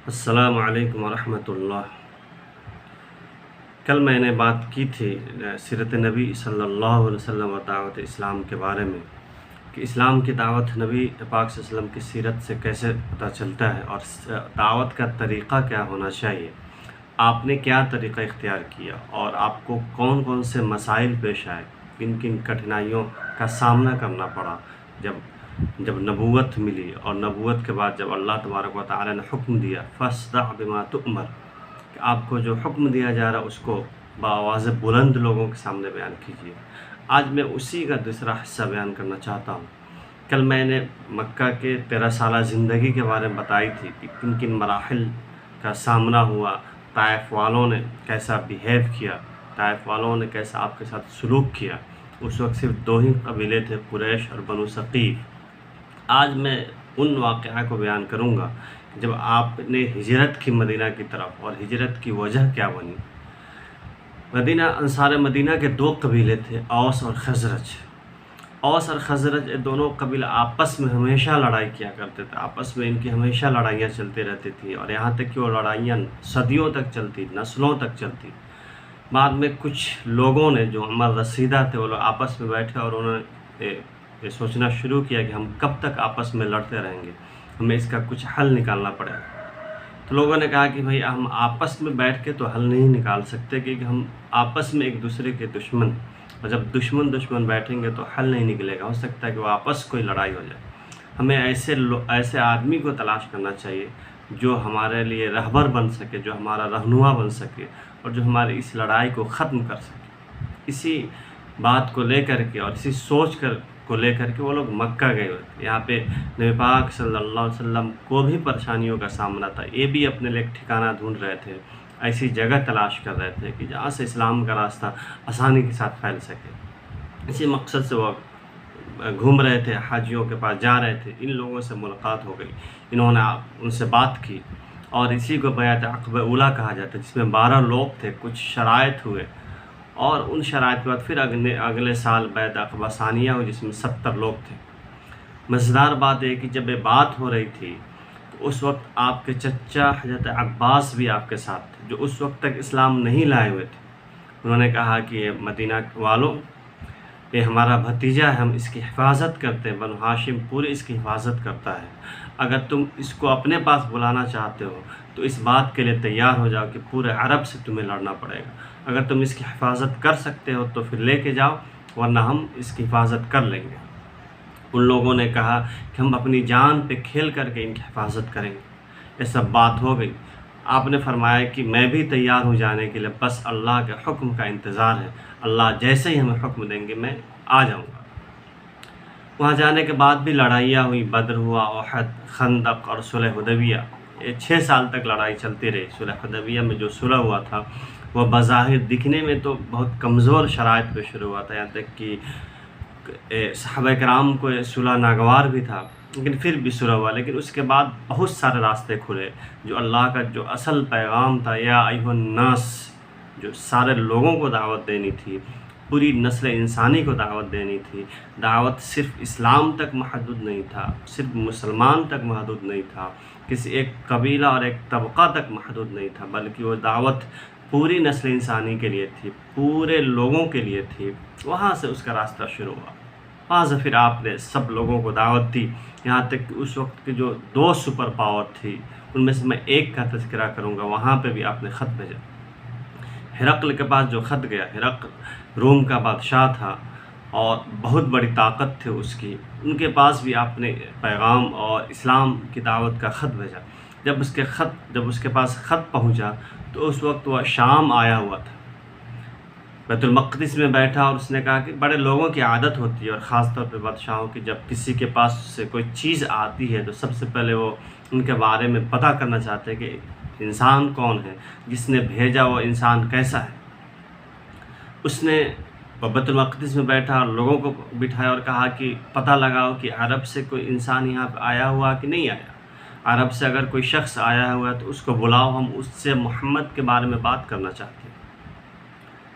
السلام علیکم ورحمۃ اللہ۔ کل میں نے بات کی تھی سیرت نبی صلی اللہ علیہ وسلم و دعوت اسلام کے بارے میں کہ اسلام کی دعوت نبی پاک صلی اللہ علیہ وسلم کی سیرت سے کیسے پتہ چلتا ہے اور دعوت کا طریقہ کیا ہونا چاہیے، آپ نے کیا طریقہ اختیار کیا اور آپ کو کون کون سے مسائل پیش آئے، کن کن کٹھنائیوں کا سامنا کرنا پڑا جب نبوت ملی، اور نبوت کے بعد جب اللہ تبارک و تعالی نے حکم دیا فاصدع بما تؤمر کہ آپ کو جو حکم دیا جا رہا اس کو بآواز بلند لوگوں کے سامنے بیان کیجیے۔ آج میں اسی کا دوسرا حصہ بیان کرنا چاہتا ہوں۔ کل میں نے مکہ کے 13 سالہ زندگی کے بارے میں بتائی تھی کہ کن کن مراحل کا سامنا ہوا، طائف والوں نے کیسا بیہیو کیا، طائف والوں نے کیسا آپ کے ساتھ سلوک کیا۔ اس وقت صرف 2 ہی قبیلے تھے، قریش اور بنو ثقیف۔ آج میں ان واقعہ کو بیان کروں گا جب آپ نے ہجرت کی مدینہ کی طرف، اور ہجرت کی وجہ کیا بنی۔ انصار مدینہ کے 2 قبیلے تھے، اوس اور خزرج۔ اوس اور خزرج یہ دونوں قبیلے آپس میں ہمیشہ لڑائی کیا کرتے تھے، آپس میں ان کی ہمیشہ لڑائیاں چلتی رہتی تھی، اور یہاں تک کہ وہ لڑائیاں صدیوں تک چلتی، نسلوں تک چلتی۔ بعد میں کچھ لوگوں نے جو عمر رسیدہ تھے وہ لوگ آپس میں بیٹھے اور انہوں نے یہ سوچنا شروع کیا کہ ہم کب تک آپس میں لڑتے رہیں گے، ہمیں اس کا کچھ حل نکالنا پڑے گا۔ تو لوگوں نے کہا کہ بھئی ہم آپس میں بیٹھ کے تو حل نہیں نکال سکتے، کیونکہ ہم آپس میں ایک دوسرے کے دشمن، اور جب دشمن بیٹھیں گے تو حل نہیں نکلے گا، ہو سکتا ہے کہ وہ آپس کوئی لڑائی ہو جائے۔ ہمیں ایسے آدمی کو تلاش کرنا چاہیے جو ہمارے لیے رہبر بن سکے، جو ہمارا رہنما بن سکے، اور جو ہماری اس لڑائی کو ختم کر سکے۔ اسی بات کو لے کر کے اور اسی سوچ کو لے کر کے وہ لوگ مکہ گئے ہوئے تھے۔ یہاں پہ نبی پاک صلی اللہ علیہ وسلم کو بھی پریشانیوں کا سامنا تھا، یہ بھی اپنے لیے ایک ٹھکانہ ڈھونڈ رہے تھے، ایسی جگہ تلاش کر رہے تھے کہ جہاں سے اسلام کا راستہ آسانی کے ساتھ پھیل سکے۔ اسی مقصد سے وہ گھوم رہے تھے، حاجیوں کے پاس جا رہے تھے۔ ان لوگوں سے ملاقات ہو گئی، انہوں نے ان سے بات کی، اور اسی کو بیعت عقبہ اولیٰ کہا جاتا ہے، جس میں 12 لوگ تھے۔ کچھ شرائط ہوئے، اور ان شرائط کے بعد پھر اگلے سال بیعت عقبہ ثانیہ ہوئی، جس میں 70 لوگ تھے۔ مزیدار بات ہے کہ جب یہ بات ہو رہی تھی تو اس وقت آپ کے چچا حضرت عباس بھی آپ کے ساتھ تھے، جو اس وقت تک اسلام نہیں لائے ہوئے تھے۔ انہوں نے کہا کہ یہ مدینہ والوں، یہ ہمارا بھتیجا ہے، ہم اس کی حفاظت کرتے ہیں، بنو ہاشم پوری اس کی حفاظت کرتا ہے۔ اگر تم اس کو اپنے پاس بلانا چاہتے ہو تو اس بات کے لیے تیار ہو جاؤ کہ پورے عرب سے تمہیں لڑنا پڑے گا۔ اگر تم اس کی حفاظت کر سکتے ہو تو پھر لے کے جاؤ، ورنہ ہم اس کی حفاظت کر لیں گے۔ ان لوگوں نے کہا کہ ہم اپنی جان پہ کھیل کر کے ان کی حفاظت کریں گے۔ یہ سب بات ہو گئی۔ آپ نے فرمایا کہ میں بھی تیار ہوں جانے کے لیے، بس اللہ کے حکم کا انتظار ہے، اللہ جیسے ہی ہمیں حکم دیں گے میں آ جاؤں گا۔ وہاں جانے کے بعد بھی لڑائیاں ہوئی، بدر ہوا، احد، خندق اور صلح حدیبیہ۔ یہ 6 سال تک لڑائی چلتی رہی۔ صلح حدیبیہ میں جو صلح ہوا تھا وہ بظاہر دکھنے میں تو بہت کمزور شرائط پہ شروع ہوا تھا، یہاں تک کہ صحابہ کرام کو یہ صلح ناگوار بھی تھا، لیکن پھر بھی صلح ہوا۔ لیکن اس کے بعد بہت سارے راستے کھلے، جو اللہ کا جو اصل پیغام تھا، یا ایھا الناس، جو سارے لوگوں کو دعوت دینی تھی، پوری نسل انسانی کو دعوت دینی تھی۔ دعوت صرف اسلام تک محدود نہیں تھا، صرف مسلمان تک محدود نہیں تھا، کسی ایک قبیلہ اور ایک طبقہ تک محدود نہیں تھا، بلکہ وہ دعوت پوری نسل انسانی کے لیے تھی، پورے لوگوں کے لیے تھی۔ وہاں سے اس کا راستہ شروع ہوا۔ وہاں سے پھر آپ نے سب لوگوں کو دعوت دی، یہاں تک کہ اس وقت کے جو 2 سپر پاور تھی ان میں سے میں ایک کا تذکرہ کروں گا، وہاں پہ بھی آپ نے خط بھیجا۔ ہرقل کے پاس جو خط گیا، ہرقل روم کا بادشاہ تھا اور بہت بڑی طاقت تھی اس کی، ان کے پاس بھی آپ نے پیغام اور اسلام کی دعوت کا خط بھیجا۔ جب اس کے پاس خط پہنچا تو اس وقت وہ شام آیا ہوا تھا، بیت المقدس میں بیٹھا، اور اس نے کہا کہ بڑے لوگوں کی عادت ہوتی ہے، اور خاص طور پہ بادشاہوں کی، جب کسی کے پاس سے کوئی چیز آتی ہے تو سب سے پہلے وہ ان کے بارے میں پتہ کرنا چاہتے ہیں کہ انسان کون ہے، جس نے بھیجا وہ انسان کیسا ہے۔ اس نے بیت المقدس میں بیٹھا اور لوگوں کو بٹھایا اور کہا کہ پتہ لگاؤ کہ عرب سے کوئی انسان یہاں پہ آیا ہوا کہ نہیں آیا، عرب سے اگر کوئی شخص آیا ہوا ہے تو اس کو بلاؤ، ہم اس سے محمد کے بارے میں بات کرنا چاہتے ہیں۔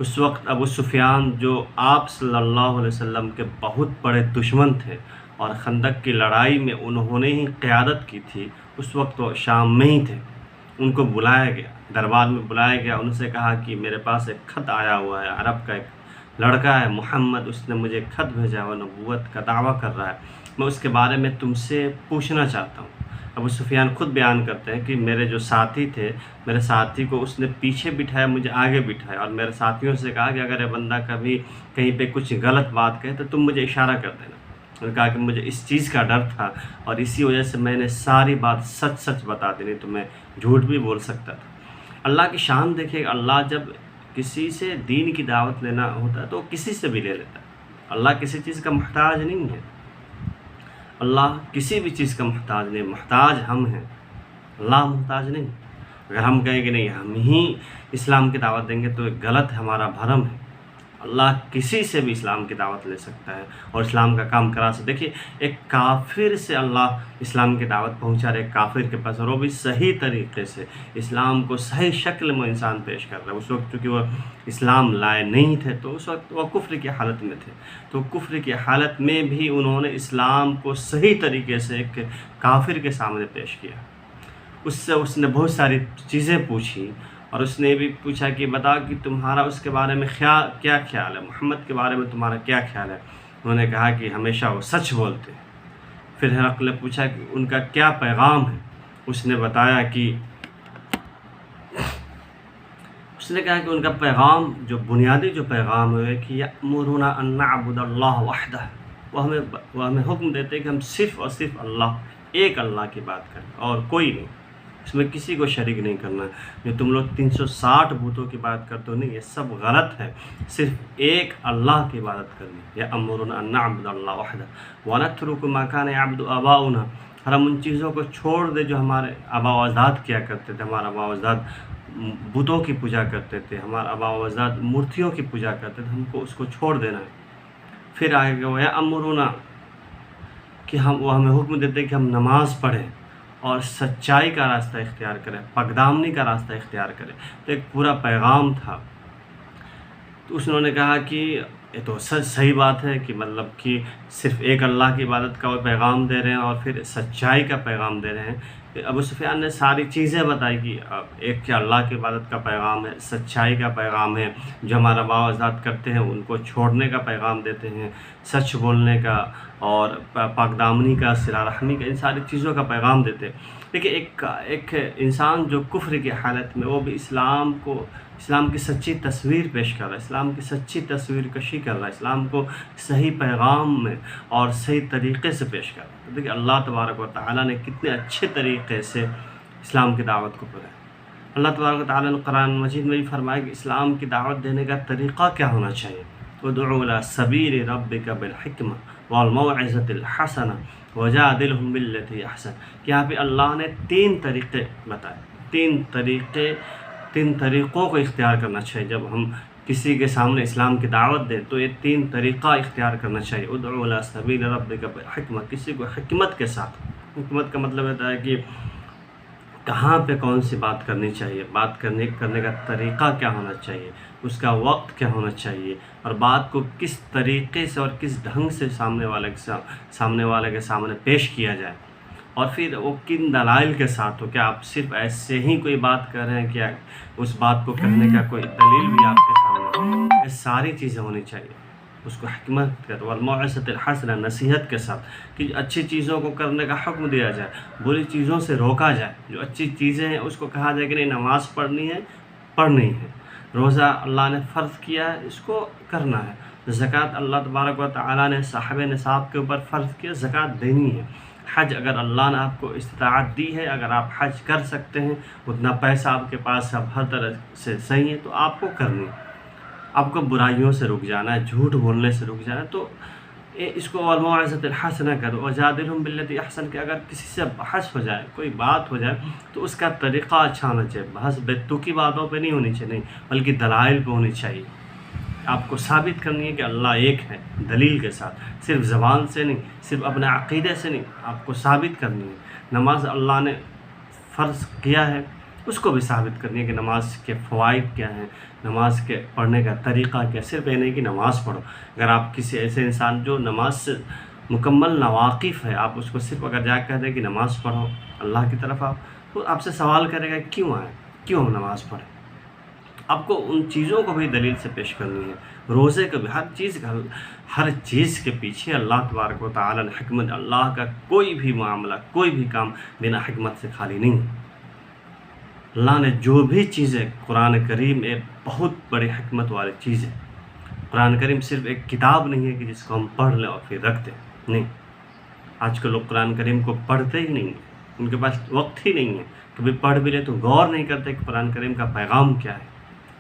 اس وقت ابو سفیان، جو آپ صلی اللہ علیہ وسلم کے بہت بڑے دشمن تھے اور خندق کی لڑائی میں انہوں نے ہی قیادت کی تھی، اس وقت وہ شام میں ہی تھے۔ ان کو بلایا گیا، دربار میں بلایا گیا، ان سے کہا کہ میرے پاس ایک خط آیا ہوا ہے، عرب کا ایک لڑکا ہے محمد، اس نے مجھے خط بھیجا ہوا، نبوت کا دعویٰ کر رہا ہے، میں اس کے بارے میں تم سے پوچھنا چاہتا ہوں۔ ابو سفیان خود بیان کرتے ہیں کہ میرے جو ساتھی تھے، میرے ساتھی کو اس نے پیچھے بٹھایا، مجھے آگے بٹھایا، اور میرے ساتھیوں سے کہا کہ اگر یہ بندہ کبھی کہیں پہ کچھ غلط بات کہے تو تم مجھے اشارہ کر دینا۔ انہوں نے کہا کہ مجھے اس چیز کا ڈر تھا اور اسی وجہ سے میں نے ساری بات سچ سچ بتا دی، نہیں تو میں جھوٹ بھی بول سکتا تھا۔ اللہ کی شان دیکھیں، اللہ جب کسی سے دین کی دعوت لینا ہوتا ہے تو کسی سے بھی لے لیتا ہے۔ اللہ کسی چیز کا محتاج نہیں ہے، اللہ کسی بھی چیز کا محتاج نہیں، محتاج ہم ہیں، اللہ محتاج نہیں۔ اگر ہم کہیں کہ نہیں ہم ہی اسلام کی دعوت دیں گے تو ایک غلط ہے، ہمارا بھرم ہے۔ اللہ کسی سے بھی اسلام کی دعوت لے سکتا ہے اور اسلام کا کام کرا سکتا ہے۔ دیکھیے ایک کافر سے اللہ اسلام کی دعوت پہنچا رہے، ایک کافر کے پاس، اور وہ بھی صحیح طریقے سے اسلام کو صحیح شکل میں انسان پیش کر رہا ہے۔ اس وقت چونکہ وہ اسلام لائے نہیں تھے تو اس وقت وہ کفر کی حالت میں تھے، تو کفر کی حالت میں بھی انہوں نے اسلام کو صحیح طریقے سے ایک کافر کے سامنے پیش کیا۔ اس نے بہت ساری چیزیں پوچھی، اور اس نے بھی پوچھا کہ بتا کہ تمہارا اس کے بارے میں کیا خیال ہے، محمد کے بارے میں تمہارا کیا خیال ہے۔ انہوں نے کہا کہ ہمیشہ وہ سچ بولتے ہیں۔ پھر ہرقل نے پوچھا کہ ان کا کیا پیغام ہے، اس نے بتایا کہ اس نے کہا کہ ان کا پیغام جو بنیادی جو پیغام ہے کہ یأمرنا ان نعبد اللہ وحدہ، وہ ہمیں حکم دیتے ہیں کہ ہم صرف اور صرف ایک اللہ کی بات کریں اور کوئی نہیں، اس میں کسی کو شریک نہیں کرنا۔ جو تم لوگ 360 بتوں کی بات کرتے ہو، نہیں، یہ سب غلط ہے، صرف ایک اللہ کی عبادت کرنی۔ یأمرنا ان نعبد اللہ وحدہ ونترک ما کان یعبد آباؤنا، اور ہم ان چیزوں کو چھوڑ دے جو ہمارے آبا و اجداد کیا کرتے تھے۔ ہمارے آبا و اجداد بتوں کی پوجا کرتے تھے، ہمارے آبا و اجداد مورتیوں کی پوجا کرتے تھے، ہم کو اس کو چھوڑ دینا ہے۔ پھر آگے وہ یأمرنا کہ وہ ہمیں حکم دیتے کہ ہم نماز پڑھیں اور سچائی کا راستہ اختیار کریں، پاکدامنی کا راستہ اختیار کریں۔ تو ایک پورا پیغام تھا۔ تو انہوں نے کہا کہ یہ تو صحیح بات ہے کہ مطلب کہ صرف ایک اللہ کی عبادت کا وہ پیغام دے رہے ہیں اور پھر سچائی کا پیغام دے رہے ہیں۔ ابو سفیان نے ساری چیزیں بتائی کہ ایک کہ اللہ کی عبادت کا پیغام ہے، سچائی کا پیغام ہے، جو ہمارا آبا و اجداد کرتے ہیں ان کو چھوڑنے کا پیغام دیتے ہیں، سچ بولنے کا اور پاکدامنی کا، صلہ رحمی کا، ان ساری چیزوں کا پیغام دیتے ہیں۔ دیکھیں ایک انسان جو کفر کی حالت میں، وہ بھی اسلام کی سچی تصویر پیش کر رہا ہے، اسلام کی سچی تصویر کشی کر رہا ہے، اسلام کو صحیح پیغام میں اور صحیح طریقے سے پیش کر رہا ہے۔ دیکھیں اللہ تبارک و تعالیٰ نے کتنے اچھے طریقے سے اسلام کی دعوت کو پڑھا ہے۔ اللہ تبارک و تعالیٰ نے قرآن مجید میں بھی فرمایا کہ اسلام کی دعوت دینے کا طریقہ کیا ہونا چاہیے۔ ادعو الی سبیل ربک بالحکمہ والموعظۃ الحسنہ وجادلہم باللتی احسن، کہ یہاں پہ اللہ نے 3 طریقے بتائے، 3 طریقوں کو اختیار کرنا چاہیے۔ جب ہم کسی کے سامنے اسلام کی دعوت دیں تو یہ 3 طریقہ اختیار کرنا چاہیے۔ ادعو الی سبیل ربک بالحکمہ، کسی کو حکمت کے ساتھ، حکمت کا مطلب ہوتا ہے کہ کہاں پہ کون سی بات کرنی چاہیے، بات کرنے کا طریقہ کیا ہونا چاہیے، اس کا وقت کیا ہونا چاہیے، اور بات کو کس طریقے سے اور کس ڈھنگ سے سامنے والے کے سامنے پیش کیا جائے، اور پھر وہ کن دلائل کے ساتھ ہو۔ کیا آپ صرف ایسے ہی کوئی بات کر رہے ہیں، کیا اس بات کو کرنے کا کوئی دلیل بھی آپ کے سامنے ہو؟ یہ ساری چیزیں ہونی چاہیے۔ اس کو حکمت کے اور موعظۃ الحسنہ، نصیحت کے ساتھ، کہ اچھی چیزوں کو کرنے کا حکم دیا جائے، بری چیزوں سے روکا جائے۔ جو اچھی چیزیں ہیں اس کو کہا جائے کہ نہیں، نماز پڑھنی ہے، روزہ اللہ نے فرض کیا ہے، اس کو کرنا ہے، زکوٰۃ اللہ تبارک و تعالیٰ نے صاحب نصاب کے اوپر فرض کیا، زکوٰۃ دینی ہے، حج اگر اللہ نے آپ کو استطاعت دی ہے، اگر آپ حج کر سکتے ہیں، اتنا پیسہ آپ کے پاس اب ہر طرح سے صحیح ہے تو آپ کو کرنی ہے۔ آپ کو برائیوں سے رک جانا ہے، جھوٹ بولنے سے رک جانا ہے، تو اس کو والموعظۃ الحسنہ کرو، وجادلہم باللتی احسن، کہ اگر کسی سے بحث ہو جائے، کوئی بات ہو جائے تو اس کا طریقہ اچھا ہونا چاہیے۔ بحث بیتوکی باتوں پہ نہیں ہونی چاہیے، بلکہ دلائل پہ ہونی چاہیے۔ آپ کو ثابت کرنی ہے کہ اللہ ایک ہے، دلیل کے ساتھ، صرف زبان سے نہیں، صرف اپنے عقیدے سے نہیں، آپ کو ثابت کرنی ہے۔ نماز اللہ نے فرض کیا ہے، اس کو بھی ثابت کرنی ہے کہ نماز کے فوائد کیا ہیں، نماز کے پڑھنے کا طریقہ کیا، صرف یہ نہیں کہ نماز پڑھو۔ اگر آپ کسی ایسے انسان جو نماز سے مکمل ناواقف ہے، آپ اس کو صرف اگر جا کر کہہ دیں کہ نماز پڑھو، اللہ کی طرف آپ، تو آپ سے سوال کرے گا کیوں آئے، کیوں ہم نماز پڑھیں. آپ کو ان چیزوں کو بھی دلیل سے پیش کرنی ہے. روزے کو بھی، ہر چیز کے پیچھے اللہ تبارک و تعالیٰ نے حکمت. اللہ کا کوئی بھی معاملہ، کوئی بھی کام بنا حکمت سے خالی نہیں. اللہ نے جو بھی چیزیں، قرآن کریم ایک بہت بڑی حکمت والی چیز ہے. قرآن کریم صرف ایک کتاب نہیں ہے کہ جس کو ہم پڑھ لیں اور پھر رکھ دیں. نہیں، آج کل لوگ قرآن کریم کو پڑھتے ہی نہیں ہیں، ان کے پاس وقت ہی نہیں ہے. کبھی پڑھ بھی لے تو غور نہیں کرتے کہ قرآن کریم کا پیغام کیا ہے.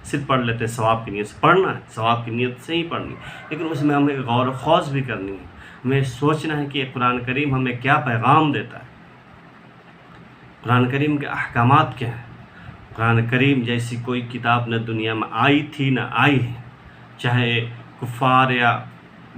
صرف پڑھ لیتے ہیں ثواب کی نیت سے. پڑھنا ہے ثواب کی نیت سے ہی پڑھنی، لیکن اس میں ہمیں غور و خوض بھی کرنی ہے. ہمیں سوچنا ہے کہ قرآن کریم ہمیں کیا پیغام دیتا ہے، قرآن کریم کے احکامات کیا ہیں. قرآن کریم جیسی کوئی کتاب نہ دنیا میں آئی تھی نہ آئی ہے. چاہے کفار یا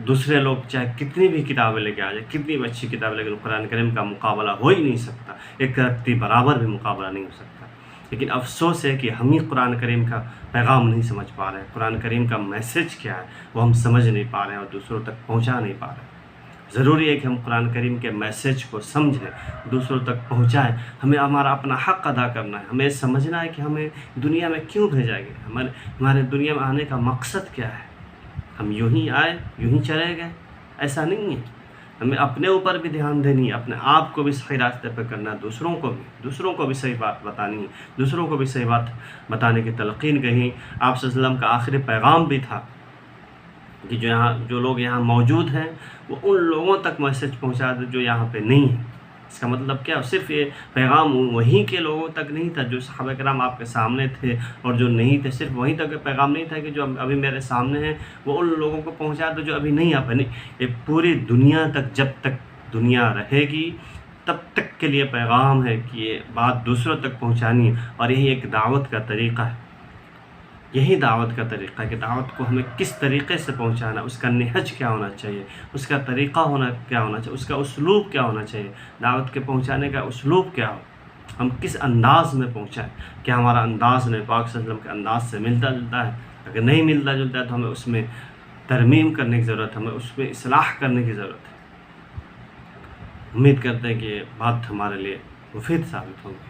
دوسرے لوگ چاہے کتنی بھی کتابیں لے کے آ جائے، کتنی بھی اچھی کتابیں، لیکن قرآن کریم کا مقابلہ ہو ہی نہیں سکتا. ایک رتی برابر بھی مقابلہ نہیں ہو سکتا. لیکن افسوس ہے کہ ہم ہی قرآن کریم کا پیغام نہیں سمجھ پا رہے ہیں. قرآن کریم کا میسج کیا ہے وہ ہم سمجھ نہیں پا رہے ہیں اور دوسروں تک پہنچا نہیں پا رہے ہیں. ضروری ہے کہ ہم قرآن کریم کے میسج کو سمجھیں، دوسروں تک پہنچائیں. ہمیں ہمارا اپنا حق ادا کرنا ہے. ہمیں سمجھنا ہے کہ ہمیں دنیا میں کیوں بھیجا گیا، ہمارے دنیا میں آنے کا مقصد کیا ہے. ہم یوں ہی آئے یوں ہی چلے گئے، ایسا نہیں ہے. ہمیں اپنے اوپر بھی دھیان دینی ہے، اپنے آپ کو بھی صحیح راستے پہ کرنا ہے، دوسروں کو بھی صحیح بات بتانی ہے، دوسروں کو بھی صحیح بات بتانے کی تلقین کہیں. آپ صلی اللہ علیہ وسلم کا آخری پیغام بھی تھا کہ جو لوگ یہاں موجود ہیں وہ ان لوگوں تک میسج پہنچا دے جو یہاں پہ نہیں ہیں. اس کا مطلب کیا؟ صرف یہ پیغام وہیں کے لوگوں تک نہیں تھا جو صحابہ کرام آپ کے سامنے تھے اور جو نہیں تھے. صرف وہیں تک پیغام نہیں تھا کہ جو ابھی میرے سامنے ہیں وہ ان لوگوں کو پہنچا دو جو ابھی نہیں آ پائے. نہیں، یہ پوری دنیا تک، جب تک دنیا رہے گی تب تک کے لیے پیغام ہے کہ یہ بات دوسروں تک پہنچانی ہے. اور یہی ایک دعوت کا طریقہ ہے. یہی دعوت کا طریقہ ہے کہ دعوت کو ہمیں کس طریقے سے پہنچانا، اس کا نہج کیا ہونا چاہیے، اس کا طریقہ کیا ہونا چاہیے، اس کا اسلوب کیا ہونا چاہیے. دعوت کے پہنچانے کا اسلوب کیا ہو، ہم کس انداز میں پہنچائیں. کیا ہمارا انداز نبی پاک صلی اللہ علیہ وسلم کے انداز سے ملتا جلتا ہے؟ اگر نہیں ملتا جلتا ہے تو ہمیں اس میں ترمیم کرنے کی ضرورت ہے، ہمیں اس میں اصلاح کرنے کی ضرورت ہے. امید کرتے ہیں کہ یہ بات ہمارے لیے مفید ثابت ہوگی.